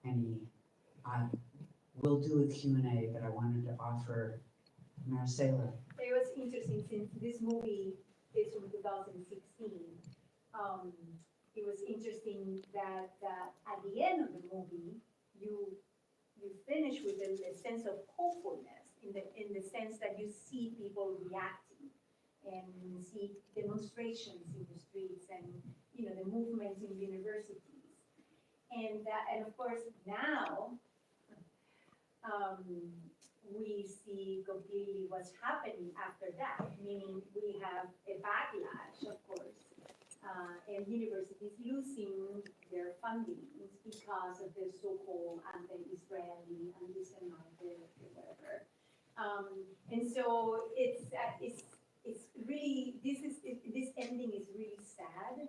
any, we'll do a Q&A, but I wanted to offer Marcela. It was interesting since this movie is from 2016. It was interesting that at the end of the movie, you finish with a sense of hopefulness in the sense that you see people reacting and see demonstrations in the streets and the movements in universities and of course now we see completely what's happening after that, meaning we have a backlash, of course, and universities losing their funding because of the so-called anti-Israeli, anti-Semitic, whatever. And so it's really, this ending is really sad,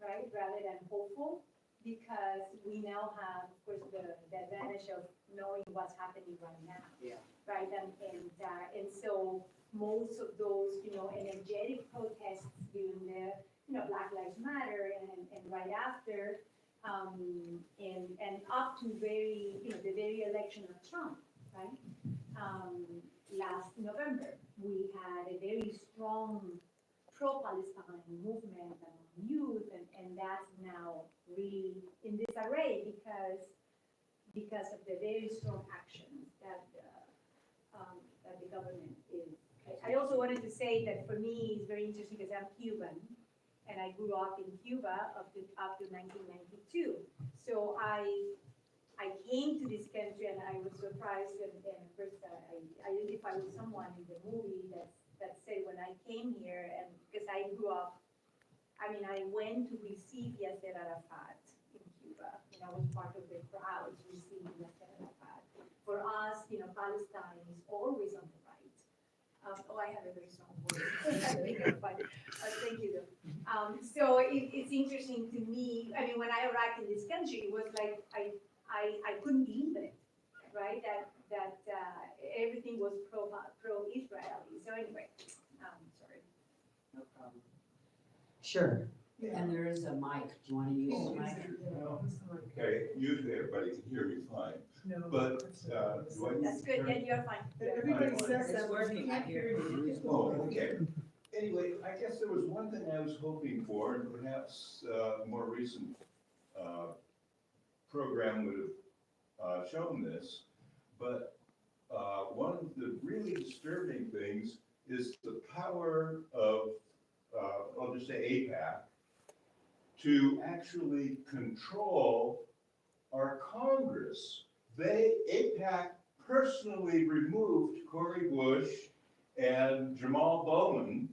right, rather than hopeful, because we now have, of course, the advantage of knowing what's happening right now. Yeah. Right, and so most of those, energetic protests during the, Black Lives Matter and right after, and up to the very election of Trump, right? Last November, we had a very strong pro-Palestine movement among youth, and that's now really in disarray because of the very strong actions that the government is. I also wanted to say that for me it's very interesting because I'm Cuban, and I grew up in Cuba up to 1992. So I came to this country and I was surprised, and first I identified with someone in the movie that said when I came here, and because I grew up, I went to receive Yasser Arafat in Cuba, and I was part of the crowds receiving Yasser Arafat. For us, Palestine is always on the right. I have a very strong voice, but thank you. So it's interesting to me. When I arrived in this country, it was like I couldn't believe it, right? That everything was pro-Israeli. So anyway, sorry. No problem. Sure. Yeah. And there is a mic. Do you want to use the mic? Okay, usually everybody can hear me fine, No, but, do I? That's good, yeah, you're fine. everybody says It's that, working, we can't I hear hear you. Oh, okay. Anyway, I guess there was one thing I was hoping for, and perhaps a more recent program would have shown this, but one of the really disturbing things is the power of, I'll just say AIPAC, to actually control our Congress. AIPAC personally removed Cori Bush and Jamal Bowman.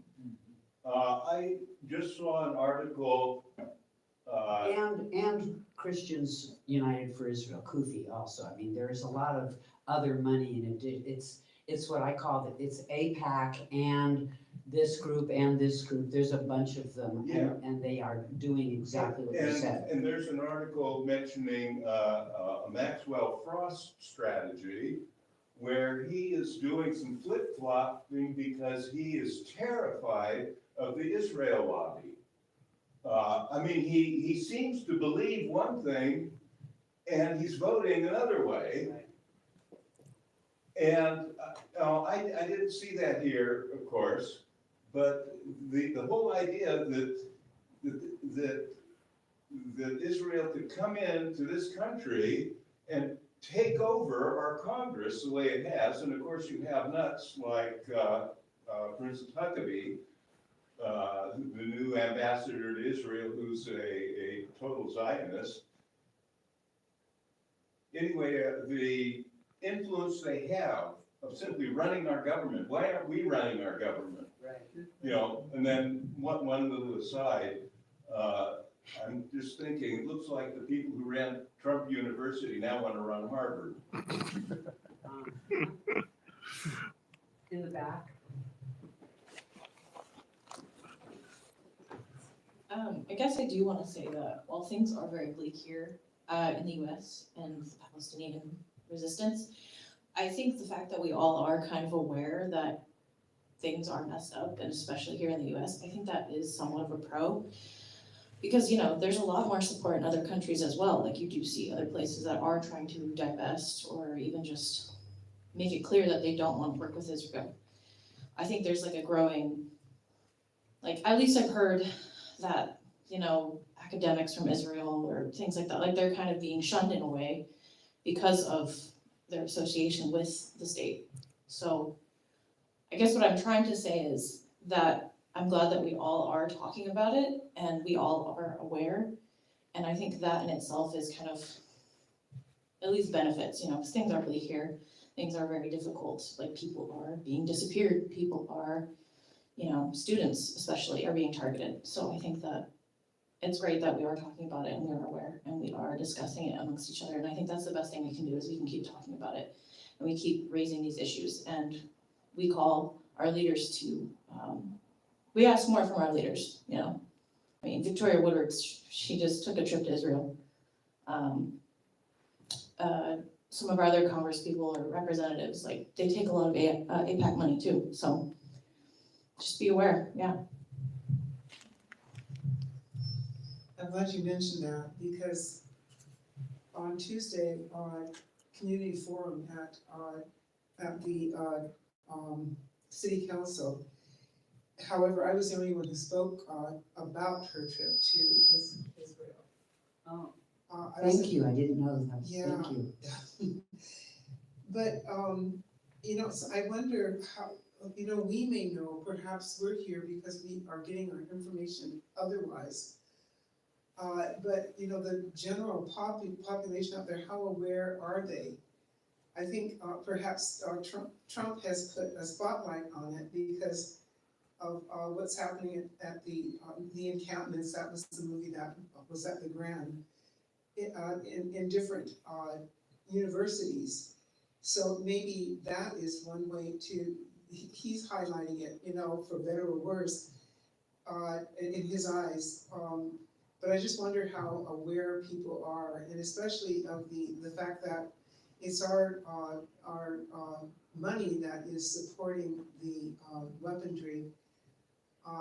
I just saw an article. And Christians United for Israel, Kufi also. There's a lot of other money in it. It's what I call it's AIPAC and this group and this group. There's a bunch of them, Yeah. and they are doing exactly what you said. And there's an article mentioning a Maxwell Frost strategy where he is doing some flip-flopping because he is terrified of the Israel lobby. He seems to believe one thing and he's voting another way. And I didn't see that here, of course, but the whole idea that Israel could come into this country and take over our Congress the way it has, and of course you have nuts like Prince Huckabee, the new ambassador to Israel, who's a total Zionist. Anyway, the influence they have of simply running our government. Why aren't we running our government? Right. And then one little aside, I'm just thinking, it looks like the people who ran Trump University now want to run Harvard. In the back. I guess I do want to say that while things are very bleak here in the U.S. and the Palestinian resistance, I think the fact that we all are kind of aware that things are messed up, and especially here in the U.S., I think that is somewhat of a pro. Because, you know, there's a lot more support in other countries as well, like you do see other places that are trying to divest or even just make it clear that they don't want to work with Israel. I think there's like a growing, like, at least I've heard that, you know, academics from Israel or things like that, like they're kind of being shunned in a way because of their association with the state. So I guess what I'm trying to say is that I'm glad that we all are talking about it and we all are aware. And I think that in itself is kind of at least benefits, you know, because things are bleak here. Things are very difficult. Like people are being disappeared. People are, you know, students especially are being targeted. So I think that it's great that we are talking about it and we're aware and we are discussing it amongst each other. And I think that's the best thing we can do is we can keep talking about it and we keep raising these issues and we call our leaders to, we ask more from our leaders, you know. I mean, Victoria Woodward, she just took a trip to Israel. Some of our other Congress people or representatives, like they take a lot of APAC money too. So just be aware, yeah. I'm glad you mentioned that because on Tuesday, community forum at the city council. However, I was the only one who spoke about her trip to Israel. Oh, I was- thank you, I didn't know that, Yeah. thank you. But, you know, so I wonder how, you know, we may know, perhaps we're here because we are getting our information otherwise. But, you know, the general population out there, how aware are they? I think perhaps Trump has put a spotlight on it because of what's happening at the encampments. That was the movie that was at the Grand in different universities. So maybe that is one way to, he's highlighting it, you know, for better or worse, in his eyes. But I just wonder how aware people are, and especially of the fact that it's our money that is supporting the weaponry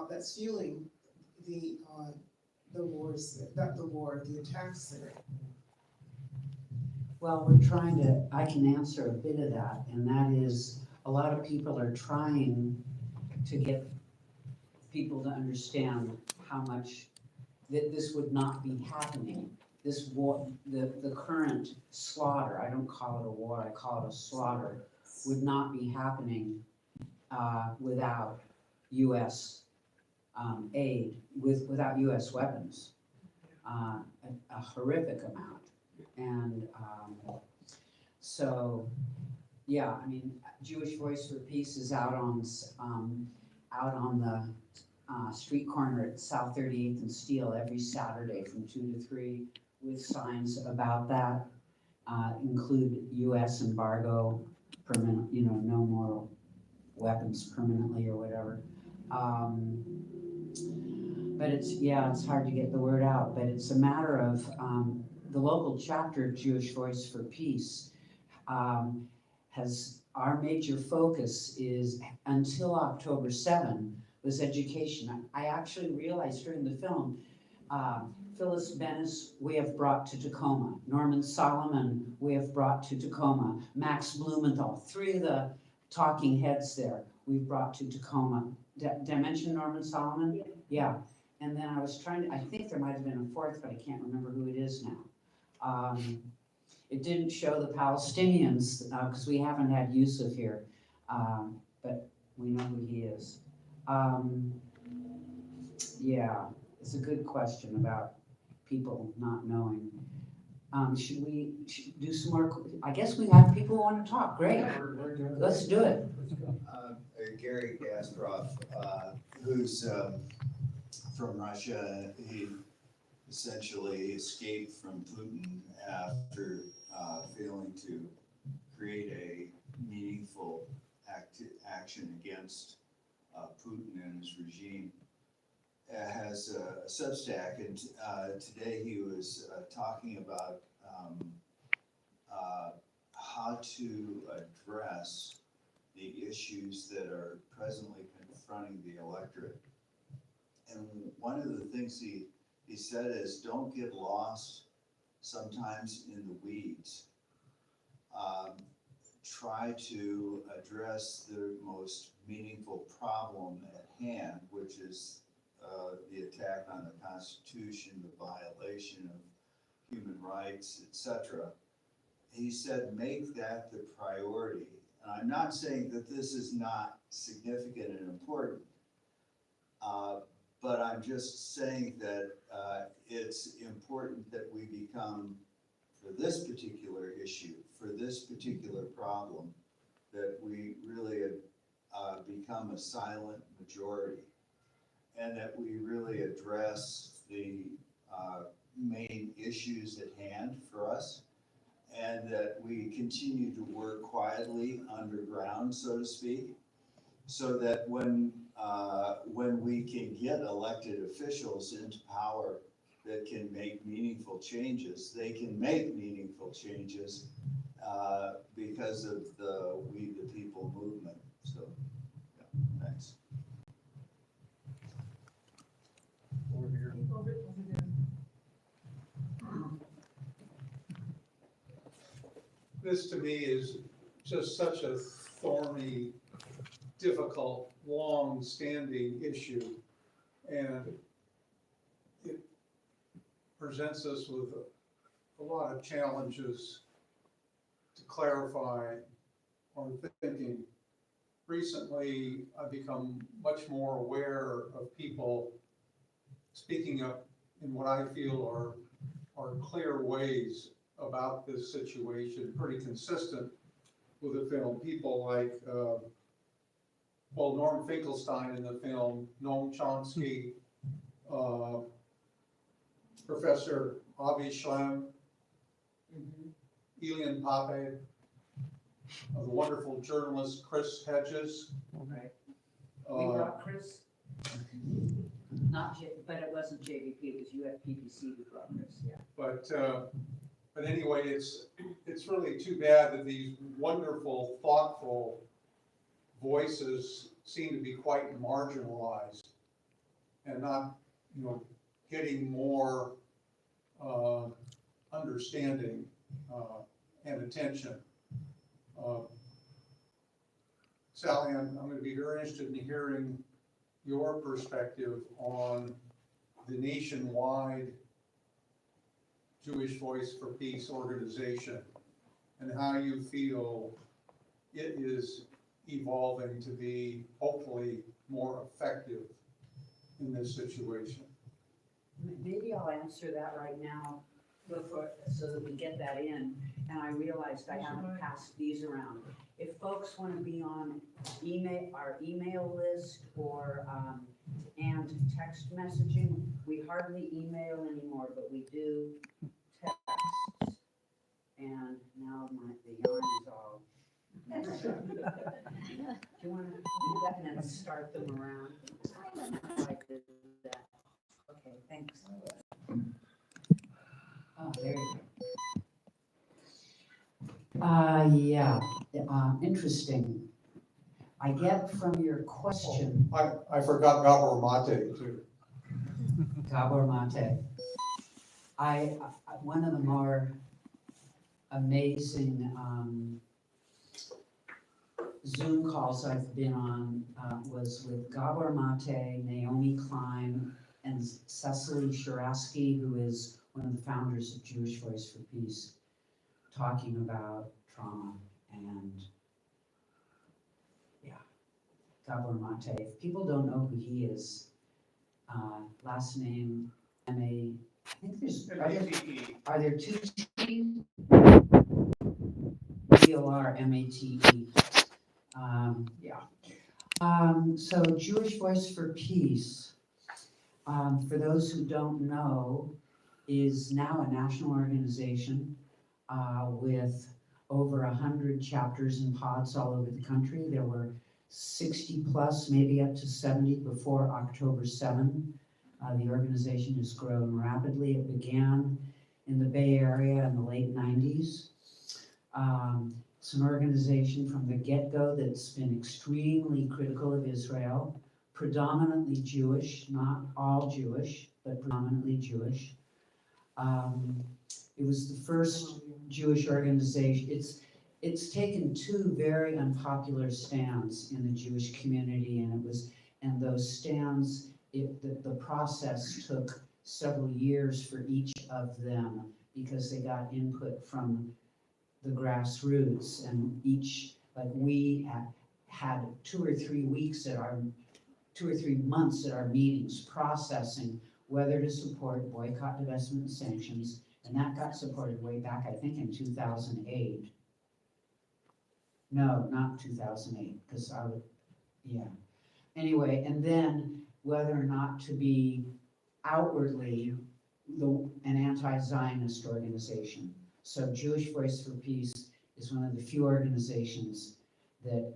that's fueling the wars, the attacks there. Well, we're trying to, I can answer a bit of that, and that is, a lot of people are trying to get people to understand how much that this would not be happening. This war, the current slaughter, I don't call it a war, I call it a slaughter, would not be happening without US aid, without US weapons. A horrific amount. And so, yeah, I mean, Jewish Voice for Peace is out on the street corner at South 38th and Steele every Saturday from 2 to 3 with signs about that. Include US embargo, permanent, you know, no more weapons permanently or whatever. But it's hard to get the word out, but it's a matter of the local chapter of Jewish Voice for Peace has, our major focus is until October 7 was education. I actually realized during the film, Phyllis Bennis we have brought to Tacoma, Norman Solomon we have brought to Tacoma, Max Blumenthal, 3 of the talking heads there we've brought to Tacoma. Did I mention Norman Solomon? Yeah. And then I was trying to, I think there might have been a 4th, but I can't remember who it is now. It didn't show the Palestinians because we haven't had Yusuf here, but we know who he is. Yeah, it's a good question about people not knowing. Should we do some more? I guess we have people who want to talk. Great, let's do it. Gary Gastroff, who's from Russia. He essentially escaped from Putin after failing to create a meaningful action against Putin and his regime. Has a Substack, and today he was talking about how to address the issues that are presently confronting the electorate. And one of the things he he said is don't get lost sometimes in the weeds. Try to address the most meaningful problem at hand, which is the attack on the Constitution, the violation of human rights, etc. He said, make that the priority. And I'm not saying that this is not significant and important, but I'm just saying that it's important that we become, for this particular issue, for this particular problem, that we really become a silent majority, and that we really address the main issues at hand for us, and that we continue to work quietly underground, so to speak, so that when we can get elected officials into power that can make meaningful changes, they can make meaningful changes because of the We the People movement. So, yeah, thanks. Over here. This to me is just such a thorny, difficult, long-standing issue. And it presents us with a lot of challenges to clarify our thinking. Recently, I've become much more aware of people speaking up in what I feel are clear ways about this situation, pretty consistent with the film. People like, Norm Finkelstein in the film, Noam Chomsky, Professor Avi Shlem, Elian Pape, the wonderful journalist Chris Hedges. Right. uh, We brought Chris, but it wasn't JVP, it was UFPBC who brought Chris, yeah. But anyway, it's really too bad that these wonderful, thoughtful voices seem to be quite marginalized and not, getting more understanding and attention. Sallie, I'm going to be very interested in hearing your perspective on the nationwide Jewish Voice for Peace organization and how you feel it is evolving to be hopefully more effective in this situation. Maybe I'll answer that right now before, so that we get that in. And I realized I haven't passed these around. If folks want to be on our email list or, and text messaging, we hardly email anymore, but we do text. And now the yarn is all. Do you want to do that and then start them around? Like that. Okay, thanks. Oh, there you go. Yeah, interesting. I get from your question, I forgot Gabor Mate too. Gabor Mate. One of the more amazing Zoom calls I've been on was with Gabor Mate, Naomi Klein, and Cecily Sharansky, who is one of the founders of Jewish Voice for Peace, talking about trauma. And yeah, Gabor Mate. If people don't know who he is, last name M-A, I think there's, are there two T's? G-O-R-M-A-T-E. Yeah. So Jewish Voice for Peace, for those who don't know, is now a national organization with over 100 chapters and pods all over the country. There were 60 plus, maybe up to 70 before October 7. The organization has grown rapidly. It began in the Bay Area in the late 90s. It's an organization from the get-go that's been extremely critical of Israel, predominantly Jewish, not all Jewish, but predominantly Jewish. It was the first Jewish organization. It's taken two very unpopular stands in the Jewish community, and those stands, the process took several years for each of them because they got input from the grassroots, and like we had 2 or 3 weeks 2 or 3 months at our meetings processing whether to support boycott, divestment, and sanctions, and that got supported way back, I think, in 2008. No, not 2008, because yeah. Anyway, and then whether or not to be outwardly an anti-Zionist organization. So Jewish Voice for Peace is one of the few organizations that,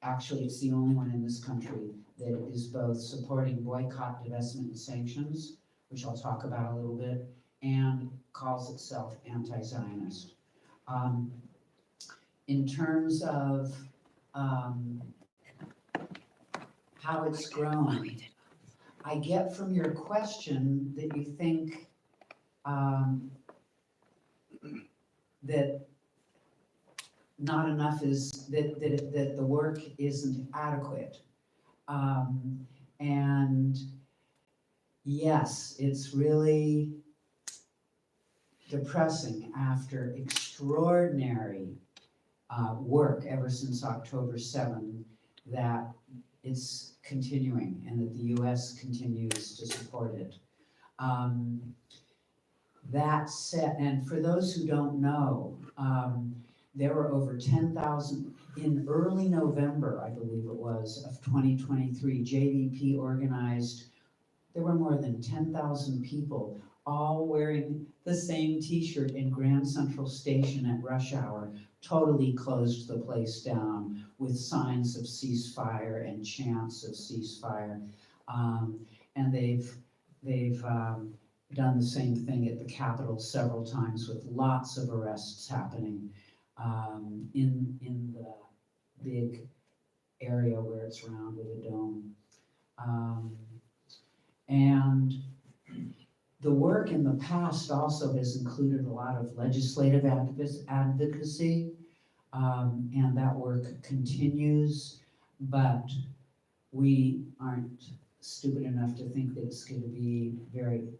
actually it's the only one in this country, that is both supporting boycott, divestment, and sanctions, which I'll talk about a little bit, and calls itself anti-Zionist. In terms of how it's grown, I get from your question that you think that not enough is, that the work isn't adequate. And yes, it's really depressing after extraordinary work ever since October 7 that it's continuing and that the US continues to support it. That said, and for those who don't know, there were over 10,000, in early November, I believe it was, of 2023, JVP organized, there were more than 10,000 people all wearing the same t-shirt in Grand Central Station at rush hour, totally closed the place down with signs of ceasefire and chants of ceasefire. And they've done the same thing at the Capitol several times with lots of arrests happening in the big area where it's round with a dome. And the work in the past also has included a lot of legislative advocacy, and that work continues, but we aren't stupid enough to think that it's going to be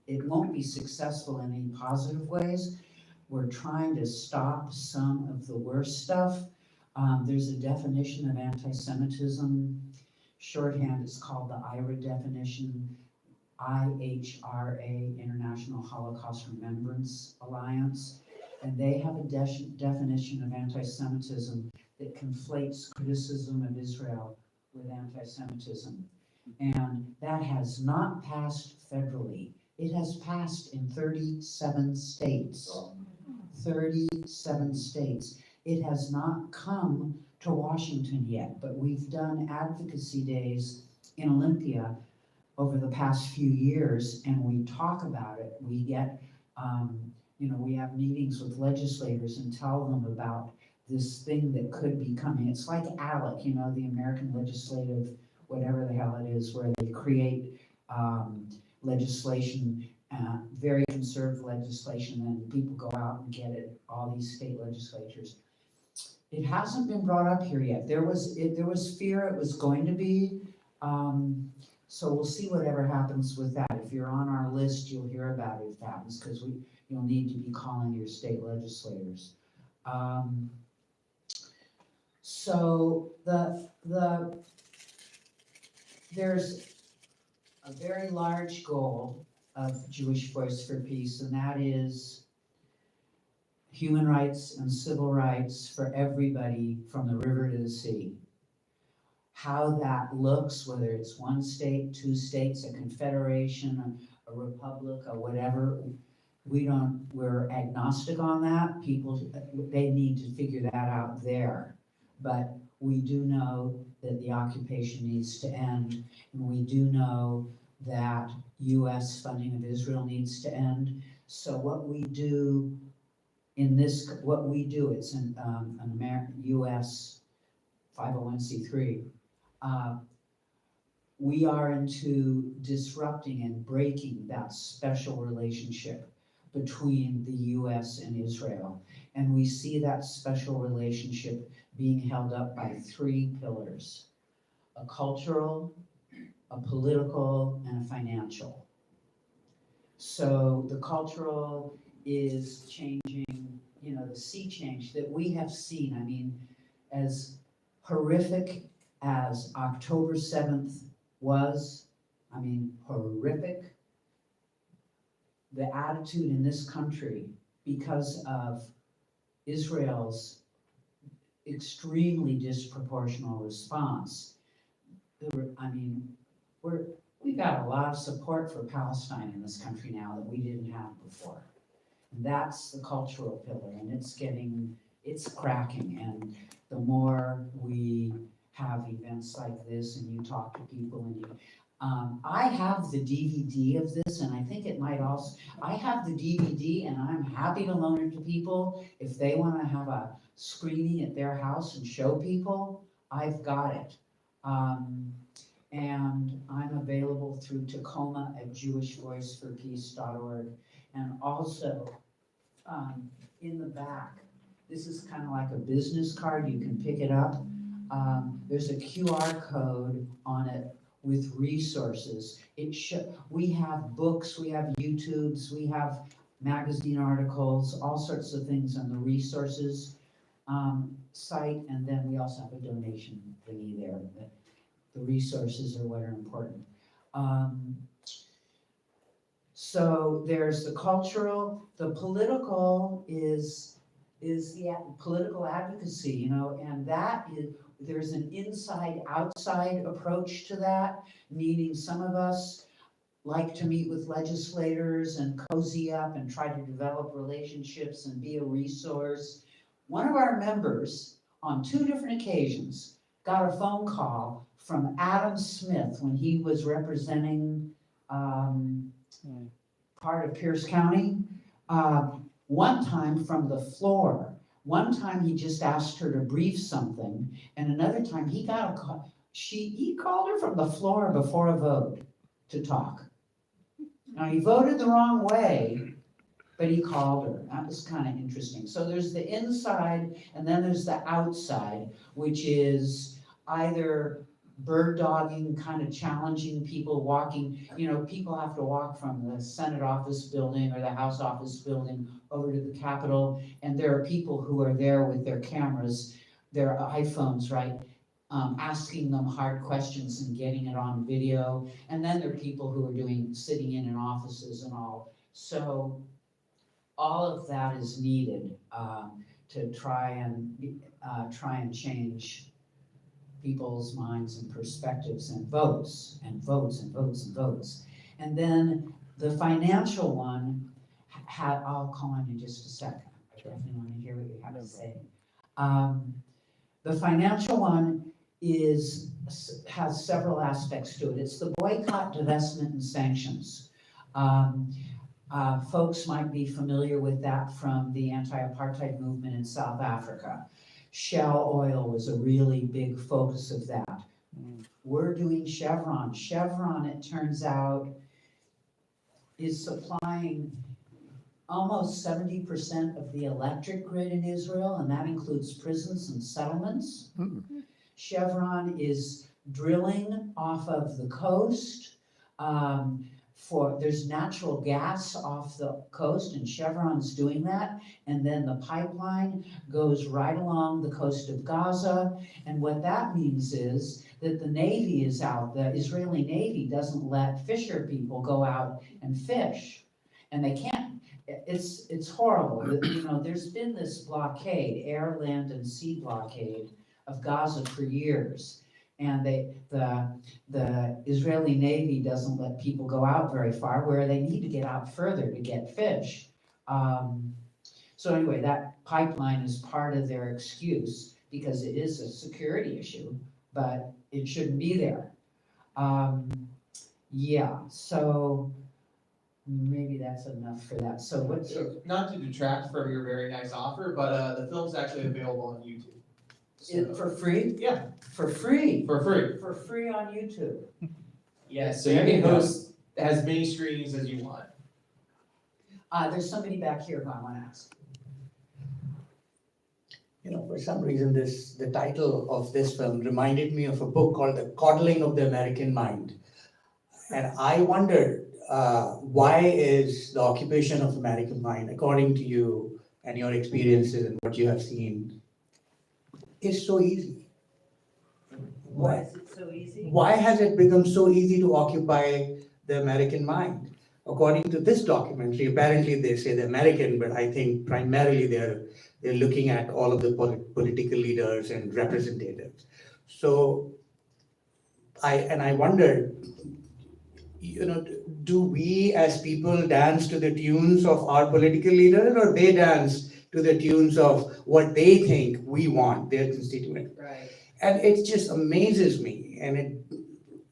it won't be successful in any positive ways. We're trying to stop some of the worst stuff. There's a definition of anti-Semitism. Shorthand, it's called the IHRA definition, IHRA, International Holocaust Remembrance Alliance. And they have a definition of anti-Semitism that conflates criticism of Israel with anti-Semitism. And that has not passed federally. It has passed in 37 states. 37 states. It has not come to Washington yet, but we've done advocacy days in Olympia over the past few years, and we talk about it. We get, we have meetings with legislators and tell them about this thing that could be coming. It's like ALEC, the American Legislative, whatever the hell it is, where they create legislation, very conservative legislation, and people go out and get it, all these state legislatures. It hasn't been brought up here yet. There was fear it was going to be, so we'll see whatever happens with that. If you're on our list, you'll hear about it if it happens, because you'll need to be calling your state legislators. So there's a very large goal of Jewish Voice for Peace, and that is human rights and civil rights for everybody from the river to the sea. How that looks, whether it's one state, two states, a confederation, a republic, or whatever, we're agnostic on that. People, they need to figure that out there. But we do know that the occupation needs to end, and we do know that US funding of Israel needs to end. So what we do it's an American US 501c3. we are into disrupting and breaking that special relationship between the US and Israel. And we see that special relationship being held up by three pillars: a cultural, a political, and a financial. So the cultural is changing, the sea change that we have seen. I mean, as horrific as October 7th was, horrific, the attitude in this country because of Israel's extremely disproportional response. We've got a lot of support for Palestine in this country now that we didn't have before. And that's the cultural pillar, and it's cracking. And the more we have events like this and you talk to people I have the DVD of this, and I think it might also, I have the DVD and I'm happy to loan it to people. If they want to have a screening at their house and show people, I've got it. And I'm available through Tacoma at jewishvoiceforpeace.org. And also, in the back, this is kind of like a business card, you can pick it up. There's a QR code on it with resources. We have books, we have YouTubes, we have magazine articles, all sorts of things on the resources site, and then we also have a donation thingy there. The resources are what are important. So there's the cultural, the political is the political advocacy, and that is, there's an inside-outside approach to that, meaning some of us like to meet with legislators and cozy up and try to develop relationships and be a resource. One of our members, on 2 different occasions, got a phone call from Adam Smith when he was representing part of Pierce County. One time from the floor. One time he just asked her to brief something, and another time he got a call. He called her from the floor before a vote to talk. Now he voted the wrong way, but he called her. That was kind of interesting. So there's the inside, and then there's the outside, which is either bird dogging, kind of challenging people walking. People have to walk from the Senate office building or the House office building over to the Capitol, and there are people who are there with their cameras, their iPhones, right, asking them hard questions and getting it on video. And then there are people who are sitting in offices and all. So all of that is needed to try and change people's minds and perspectives and votes and votes and votes and votes. And then the financial one, I'll call on you just a second. I definitely want to hear what you have to say. The financial one has several aspects to it. It's the boycott, divestment, and sanctions. Folks might be familiar with that from the anti-apartheid movement in South Africa. Shell oil was a really big focus of that. We're doing Chevron. Chevron, it turns out, is supplying almost 70% of the electric grid in Israel, and that includes prisons and settlements. Chevron is drilling off of the coast. There's natural gas off the coast, and Chevron's doing that. And then the pipeline goes right along the coast of Gaza. And what that means is that the Navy is out. The Israeli Navy doesn't let fisher people go out and fish. And they can't. It's horrible. There's been this blockade, air, land, and sea blockade of Gaza for years. And the Israeli Navy doesn't let people go out very far, where they need to get out further to get fish. So anyway, that pipeline is part of their excuse because it is a security issue, but it shouldn't be there. So maybe that's enough for that. So not to detract from your very nice offer, but the film's actually available on YouTube. For free? Yeah. For free? For free. For free on YouTube. Yes, so you can host as many screenings as you want. There's somebody back here who I wanna ask. You know, for some reason, the title of this film reminded me of a book called The Coddling of the American Mind. And I wondered, why is the occupation of American mind, according to you and your experiences and what you have seen, is so easy? Why is it so easy? Why has it become so easy to occupy the American mind? According to this documentary, apparently they say the American, but I think primarily they're looking at all of the political leaders and representatives. So I wondered, you know, do we as people dance to the tunes of our political leaders, or they dance to the tunes of what they think we want, their constituent? Right. And it just amazes me, and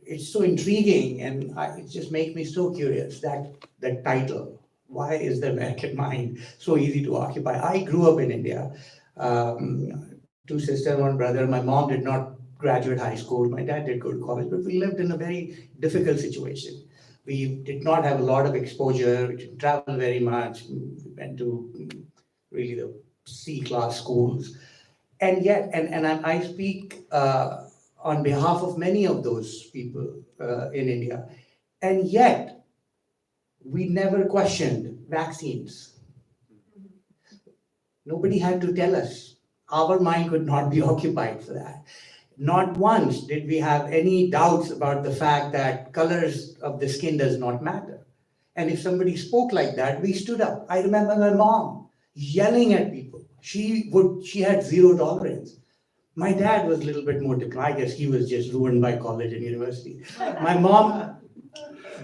it's so intriguing, and it just makes me so curious, that title, why is the American mind so easy to occupy? I grew up in India, 2 sisters, 1 brother. My mom did not graduate high school, my dad did go to college, but we lived in a very difficult situation. We did not have a lot of exposure, we didn't travel very much, we went to really the C-class schools. And yet, and I speak on behalf of many of those people in India, and yet we never questioned vaccines. Nobody had to tell us. Our mind could not be occupied for that. Not once did we have any doubts about the fact that colors of the skin does not matter. And if somebody spoke like that, we stood up. I remember my mom yelling at people. She had 0 tolerance. My dad was a little bit more different. I guess he was just ruined by college and university. My mom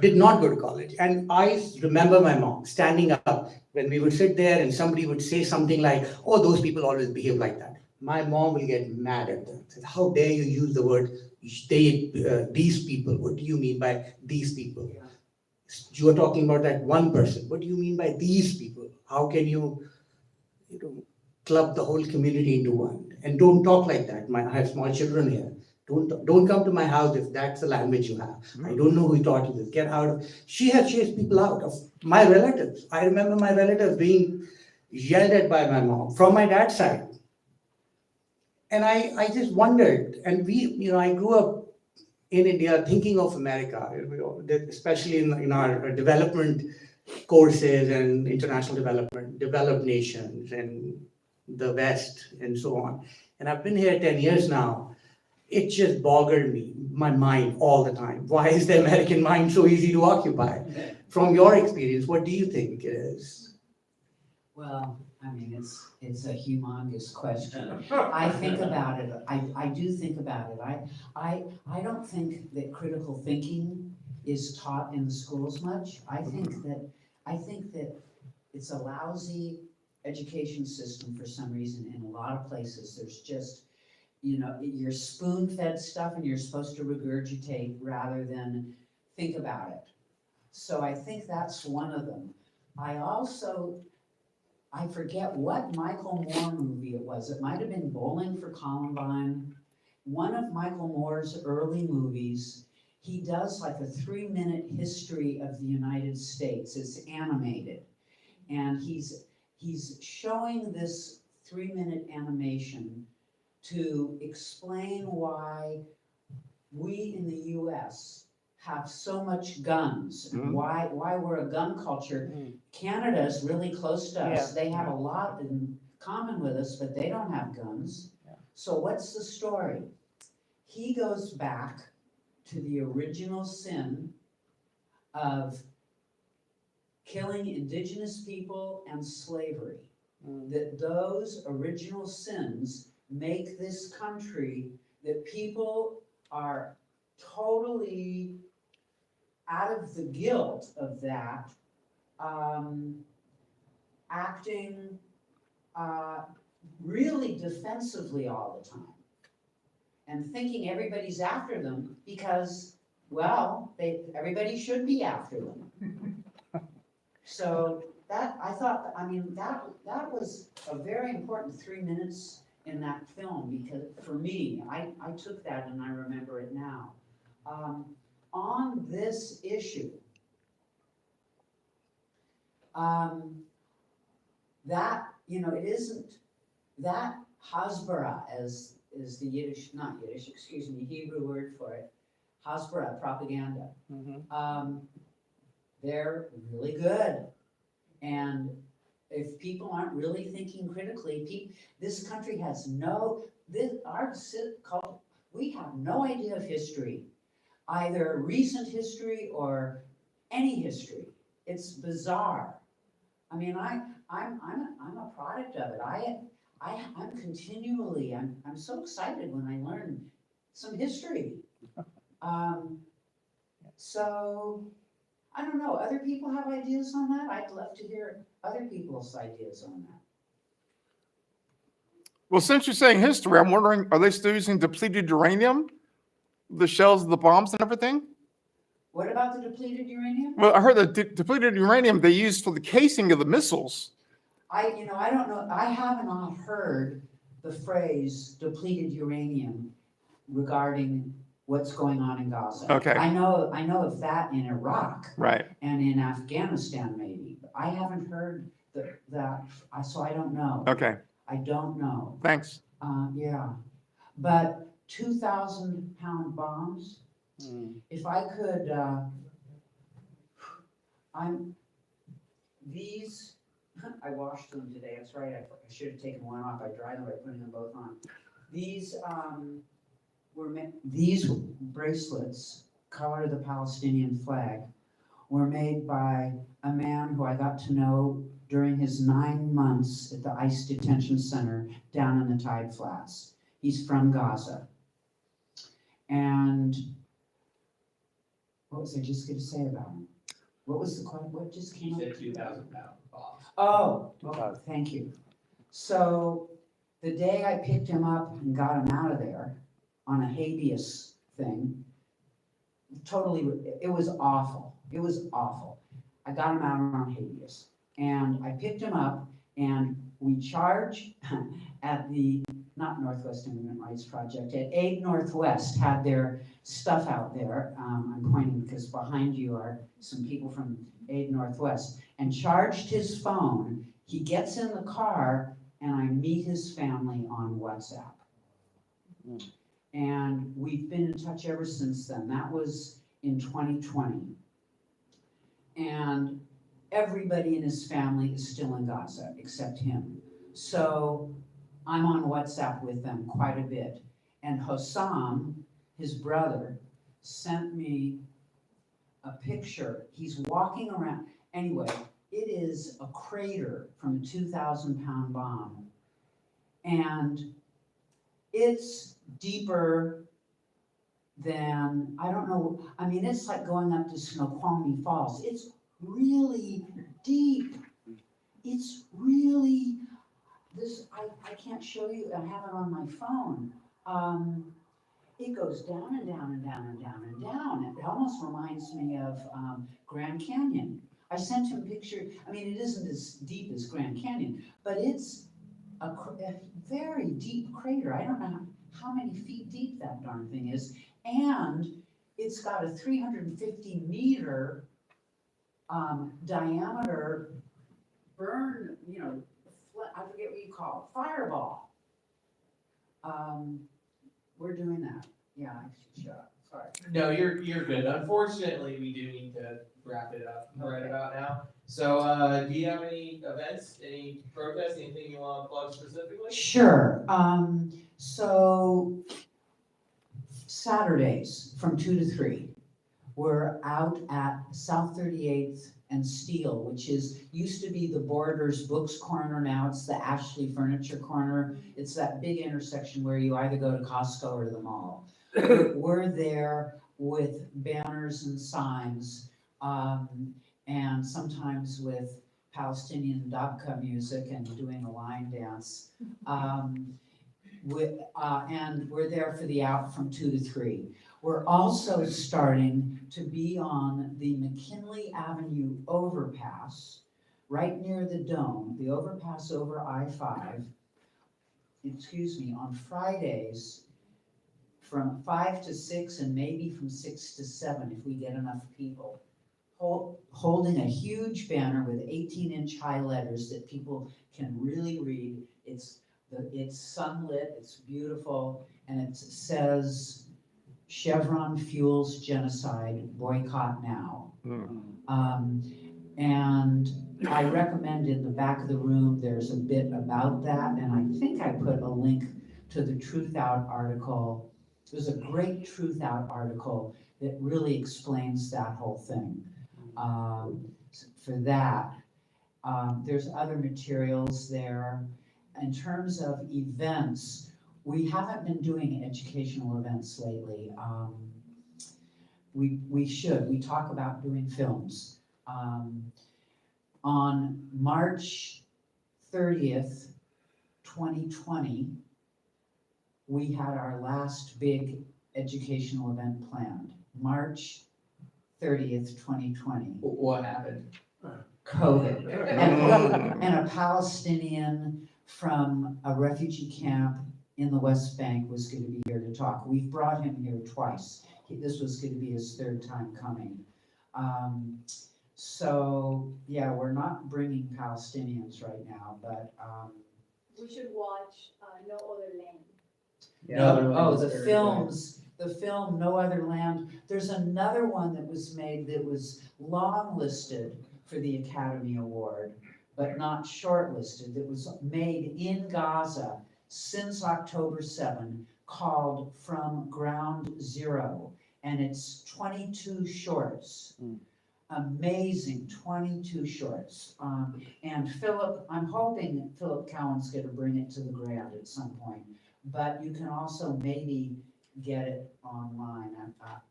did not go to college. And I remember my mom standing up when we would sit there and somebody would say something like, oh, those people always behave like that. My mom will get mad at them. Said, how dare you use the word these people? What do you mean by these people? Yeah. You are talking about that one person. What do you mean by these people? How can you club the whole community into one? And don't talk like that. I have small children here. Don't come to my house if that's the language you have. I don't know who taught you this. Get out of. She has chased people out of my relatives. I remember my relatives being yelled at by my mom from my dad's side. And I just wondered, and I grew up in India thinking of America, especially in our development courses and international development, developed nations and the West and so on. And I've been here 10 years now. It just boggled my mind all the time. Why is the American mind so easy to occupy? From your experience, what do you think it is? Well, I mean, it's a humongous question. I think about it, I do think about it. I don't think that critical thinking is taught in the schools much. I think that it's a lousy education system for some reason in a lot of places. There's just, you're spoon-fed stuff and you're supposed to regurgitate rather than think about it. So I think that's one of them. I forget what Michael Moore movie it was. It might have been Bowling for Columbine. One of Michael Moore's early movies, he does like a 3-minute history of the United States. It's animated. And he's showing this 3-minute animation to explain why we in the US have so much guns, and why we're a gun culture. Canada is really close to us. They have a lot in common with us, but they don't have guns. So what's the story? He goes back to the original sin of killing indigenous people and slavery. That those original sins make this country, that people are totally out of the guilt of that, acting really defensively all the time. And thinking everybody's after them because, well, everybody should be after them. So that was a very important 3 minutes in that film, because for me, I took that and I remember it now. on this issue, that, it isn't, that Hasbara is the Yiddish, not Yiddish, excuse me, Hebrew word for it, Hasbara, propaganda. They're really good. And if people aren't really thinking critically, this country has we have no idea of history, either recent history or any history. It's bizarre. I mean, I'm a product of it. I'm continually, I'm so excited when I learn some history. So, I don't know, other people have ideas on that? I'd love to hear other people's ideas on that. Well, since you're saying history, I'm wondering, are they still using depleted uranium? The shells of the bombs and everything? What about the depleted uranium? Well, I heard that depleted uranium they used for the casing of the missiles. I don't know, I have not heard the phrase depleted uranium regarding what's going on in Gaza. Okay. I know of that in Iraq. Right. And in Afghanistan maybe, but I haven't heard that, so I don't know. Okay. I don't know. Thanks. Yeah, but 2,000-pound bombs, if I could, I washed them today, that's right, I should have taken one off, I dried them by putting them both on. These bracelets, color of the Palestinian flag, were made by a man who I got to know during his 9 months at the ICE detention center down in the Tide Flats. He's from Gaza. And what was I just going to say about him? What was the question? What just came up? You said 2,000 pound bombs. Oh, thank you. So the day I picked him up and got him out of there on a habeas thing, it was awful. It was awful. I got him out on habeas. And I picked him up and we charged at the, not Northwest Immigrant Rights Project, at Aid Northwest had their stuff out there. I'm pointing because behind you are some people from Aid Northwest, and charged his phone. He gets in the car and I meet his family on WhatsApp. And we've been in touch ever since then. That was in 2020. And everybody in his family is still in Gaza except him. So I'm on WhatsApp with them quite a bit. And Hossam, his brother, sent me a picture. He's walking around. Anyway, it is a crater from a 2,000-pound bomb. And it's deeper than, I don't know, I mean, it's like going up to Snoqualmie Falls. It's really deep. It's really, I can't show you, I have it on my phone. It goes down and down and down and down and down. It almost reminds me of Grand Canyon. I sent him a picture, I mean, it isn't as deep as Grand Canyon, but it's a very deep crater. I don't know how many feet deep that darn thing is. And it's got a 350-meter diameter burn, I forget what you call it, fireball. We're doing that. Yeah, I should shut up. Sorry. No, you're good. Unfortunately, we do need to wrap it up right about now. So, do you have any events, any protests, anything you want to plug specifically? Sure. So Saturdays from 2 to 3, we're out at South 38th and Steel, which used to be the Borders Books Corner. Now it's the Ashley Furniture Corner. It's that big intersection where you either go to Costco or the mall. We're there with banners and signs, and sometimes with Palestinian dabka music and doing a line dance. And we're there for the out from 2 to 3. We're also starting to be on the McKinley Avenue overpass, right near the Dome, the overpass over I-5, on Fridays from 5 to 6 and maybe from 6 to 7 if we get enough people. Holding a huge banner with 18-inch high letters that people can really read. It's sunlit, it's beautiful, and it says Chevron fuels genocide, boycott now. And I recommend in the back of the room, there's a bit about that, and I think I put a link to the Truth Out article. There's a great Truth Out article that really explains that whole thing. For that, there's other materials there. In terms of events, we haven't been doing educational events lately. We should. We talk about doing films. On March 30th, 2020, we had our last big educational event planned. March 30th, 2020. What happened? COVID. And a Palestinian from a refugee camp in the West Bank was going to be here to talk. We've brought him here twice. This was going to be his third time coming. So, yeah, we're not bringing Palestinians right now, but. We should watch No Other Land. The film No Other Land. There's another one that was made that was long-listed for the Academy Award, but not shortlisted, that was made in Gaza since October 7, called From Ground Zero, and it's 22 shorts. Amazing, 22 shorts. And I'm hoping Philip Cowan's gonna bring it to the Grand at some point, but you can also maybe get it online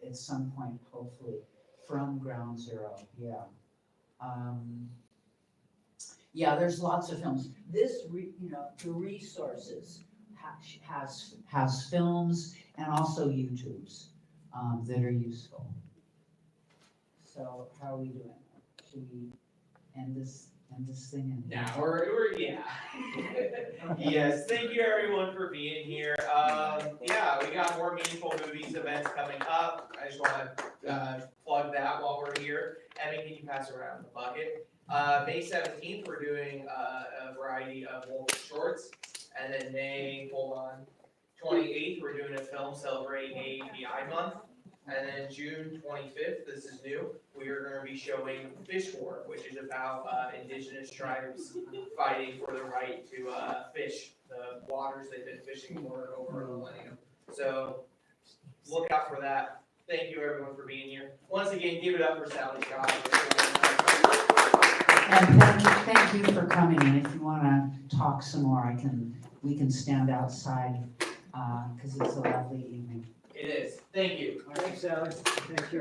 at some point, hopefully, From Ground Zero, yeah. Yeah, there's lots of films. This, the resources has films and also YouTubes that are useful. So how are we doing? Should we end this thing? Now we're yeah. Yes, thank you everyone for being here. Yeah, we got more meaningful movies events coming up. I just want to plug that while we're here. Evan, can you pass around the bucket? May 17th, we're doing a variety of local shorts, and then May 28th, we're doing a film celebrating AAPI month. And then June 25th, this is new, we are going to be showing Fish War, which is about indigenous tribes fighting for the right to fish the waters they've been fishing for over a millennium. So look out for that. Thank you everyone for being here. Once again, give it up for Sallie Shawl. And thank you for coming. And if you want to talk some more, we can stand outside because it's a lovely evening. It is. Thank you. Thanks, Sallie. Thank you.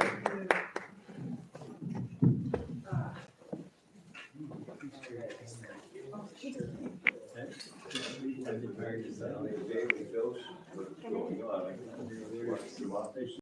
Daily dose, what's going on?